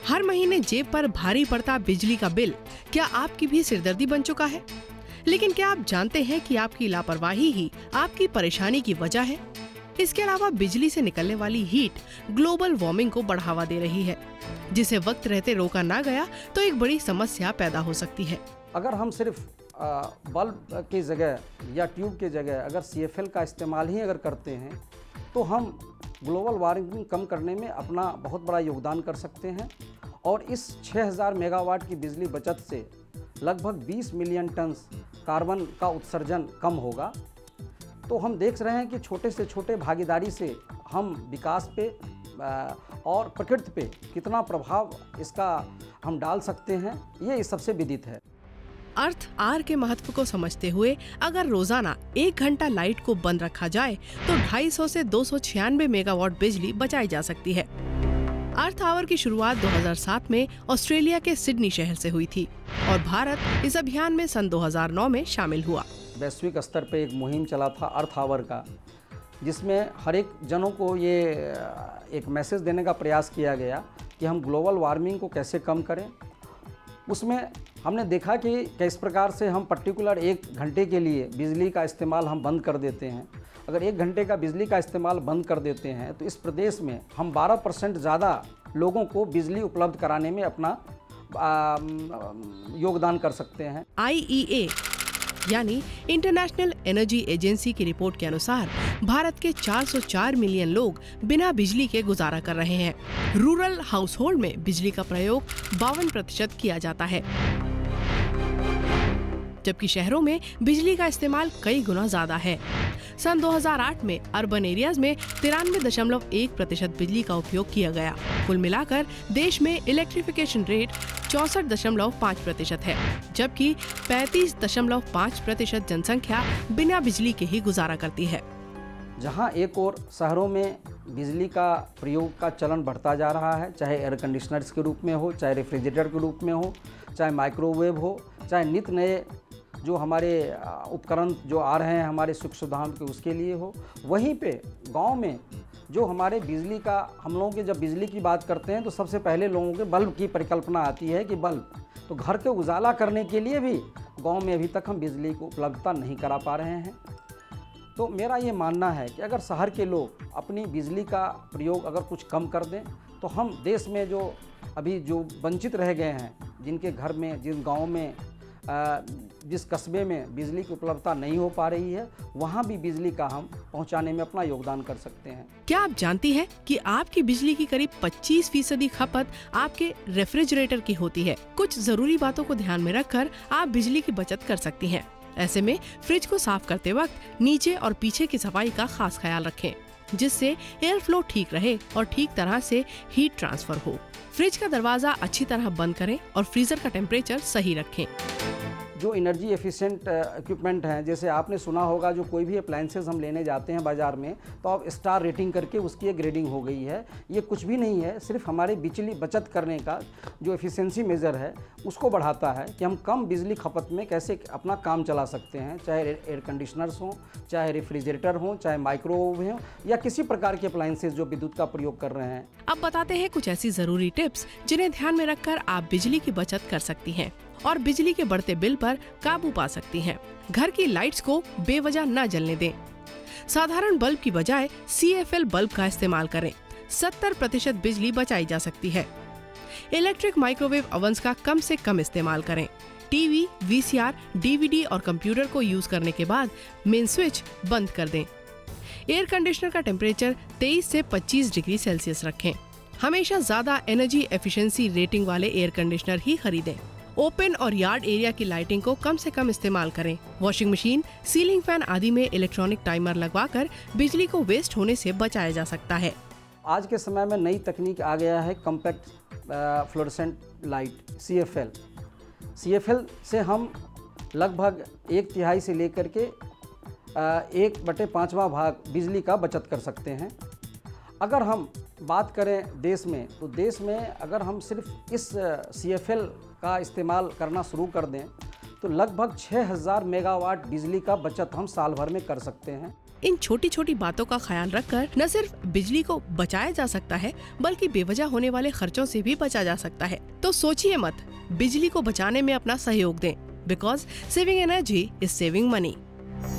हर महीने जेब पर भारी पड़ता बिजली का बिल क्या आपकी भी सिरदर्दी बन चुका है? लेकिन क्या आप जानते हैं कि आपकी लापरवाही ही आपकी परेशानी की वजह है? इसके अलावा बिजली से निकलने वाली हीट ग्लोबल वार्मिंग को बढ़ावा दे रही है, जिसे वक्त रहते रोका ना गया तो एक बड़ी समस्या पैदा हो सकती है। अगर हम सिर्फ बल्ब की जगह या ट्यूब की जगह अगर CFL का इस्तेमाल ही अगर करते हैं तो हम ग्लोबल वार्मिंग कम करने में अपना बहुत बड़ा योगदान कर सकते हैं। और इस 6000 मेगावाट की बिजली बचत से लगभग 20 मिलियन टन कार्बन का उत्सर्जन कम होगा। तो हम देख रहे हैं कि छोटे से छोटे भागीदारी से हम विकास पे और प्रकृति पे कितना प्रभाव इसका हम डाल सकते हैं, ये सबसे विदित है। अर्थ आर के महत्व को समझते हुए अगर रोजाना 1 घंटा लाइट को बंद रखा जाए तो 250 से 296 मेगावाट बिजली बचाई जा सकती है। अर्थ आवर की शुरुआत 2007 में ऑस्ट्रेलिया के सिडनी शहर से हुई थी और भारत इस अभियान में सन 2009 में शामिल हुआ। वैश्विक स्तर पे एक मुहिम चला था अर्थ आवर का, जिसमें हर एक जनों को ये एक मैसेज देने का प्रयास किया गया कि हम ग्लोबल वार्मिंग को कैसे कम करें। उसमें हमने देखा कि किस प्रकार से हम पर्टिकुलर 1 घंटे के लिए बिजली का इस्तेमाल हम बंद कर देते हैं। अगर 1 घंटे का बिजली का इस्तेमाल बंद कर देते हैं तो इस प्रदेश में हम 12% ज़्यादा लोगों को बिजली उपलब्ध कराने में अपना योगदान कर सकते हैं। IEA यानी इंटरनेशनल एनर्जी एजेंसी की रिपोर्ट के अनुसार भारत के 404 मिलियन लोग बिना बिजली के गुजारा कर रहे हैं। रूरल हाउस होल्ड में बिजली का प्रयोग 52% किया जाता है, जबकि शहरों में बिजली का इस्तेमाल कई गुना ज्यादा है। सन 2008 में अर्बन एरियाज में 93.1% बिजली का उपयोग किया गया। कुल मिलाकर देश में इलेक्ट्रिफिकेशन रेट 64.5% है, जबकि 35.5% जनसंख्या बिना बिजली के ही गुजारा करती है। जहां एक और शहरों में बिजली का प्रयोग का चलन बढ़ता जा रहा है, चाहे एयर कंडीशनर्स के रूप में हो, चाहे रेफ्रिजरेटर के रूप में हो, चाहे माइक्रोवेव हो, चाहे नित्य नए जो हमारे उपकरण जो आ रहे हैं हमारे सुख सुविधाओं के उसके लिए हो। वहीं पे गांव में जो हमारे बिजली का, हम लोगों के जब बिजली की बात करते हैं तो सबसे पहले लोगों के बल्ब की परिकल्पना आती है कि बल्ब, तो घर के उजाला करने के लिए भी गांव में अभी तक हम बिजली को उपलब्धता नहीं करा पा रहे हैं। तो मेरा ये मानना है कि अगर शहर के लोग अपनी बिजली का प्रयोग अगर कुछ कम कर दें तो हम देश में जो अभी जो वंचित रह गए हैं, जिनके घर में, जिन गाँव में, जिस कस्बे में बिजली की उपलब्धता नहीं हो पा रही है, वहाँ भी बिजली का हम पहुँचाने में अपना योगदान कर सकते हैं। क्या आप जानती हैं कि आपकी बिजली की करीब 25% खपत आपके रेफ्रिजरेटर की होती है? कुछ जरूरी बातों को ध्यान में रखकर आप बिजली की बचत कर सकती हैं। ऐसे में फ्रिज को साफ करते वक्त नीचे और पीछे की सफाई का खास ख्याल रखें, जिससे एयर फ्लो ठीक रहे और ठीक तरह से हीट ट्रांसफर हो। फ्रिज का दरवाजा अच्छी तरह बंद करें और फ्रीजर का टेम्परेचर सही रखें। जो एनर्जी एफिशिएंट इक्विपमेंट हैं, जैसे आपने सुना होगा, जो कोई भी अप्लायंसेस हम लेने जाते हैं बाज़ार में तो आप स्टार रेटिंग करके उसकी एक ग्रेडिंग हो गई है। ये कुछ भी नहीं है, सिर्फ हमारी बिजली बचत करने का जो एफिशिएंसी मेज़र है उसको बढ़ाता है कि हम कम बिजली खपत में कैसे अपना काम चला सकते हैं, चाहे एयर कंडीशनर्स हों, चाहे रेफ्रिजरेटर हों, चाहे माइक्रोवेव हों, या किसी प्रकार के अप्लायंसेस जो विद्युत का प्रयोग कर रहे हैं। अब बताते हैं कुछ ऐसी जरूरी टिप्स जिन्हें ध्यान में रखकर आप बिजली की बचत कर सकती हैं और बिजली के बढ़ते बिल पर काबू पा सकती हैं। घर की लाइट्स को बेवजह न जलने दें। साधारण बल्ब की बजाय CFL बल्ब का इस्तेमाल करें। 70% बिजली बचाई जा सकती है। इलेक्ट्रिक माइक्रोवेव ओवन्स का कम से कम इस्तेमाल करें। टीवी, VCR, DVD और कंप्यूटर को यूज करने के बाद मेन स्विच बंद कर दें। एयर कंडीशनर का टेम्परेचर 23 से 25 डिग्री सेल्सियस रखें। हमेशा ज्यादा एनर्जी एफिशिएंसी रेटिंग वाले एयर कंडीशनर ही खरीदें। ओपन और यार्ड एरिया की लाइटिंग को कम से कम इस्तेमाल करें। वॉशिंग मशीन, सीलिंग फैन आदि में इलेक्ट्रॉनिक टाइमर लगवाकर बिजली को वेस्ट होने से बचाया जा सकता है। आज के समय में नई तकनीक आ गया है कॉम्पैक्ट फ्लोरेसेंट लाइट CFL से हम लगभग 1/3 से लेकर के 1/5वां भाग बिजली का बचत कर सकते हैं। अगर हम बात करें देश में, तो देश में अगर हम सिर्फ इस CFL का इस्तेमाल करना शुरू कर दें तो लगभग 6000 मेगावाट बिजली का बचत हम साल भर में कर सकते हैं। इन छोटी छोटी बातों का ख्याल रखकर न सिर्फ बिजली को बचाया जा सकता है बल्कि बेवजह होने वाले खर्चों से भी बचा जा सकता है। तो सोचिए मत, बिजली को बचाने में अपना सहयोग दें, because saving energy is saving money.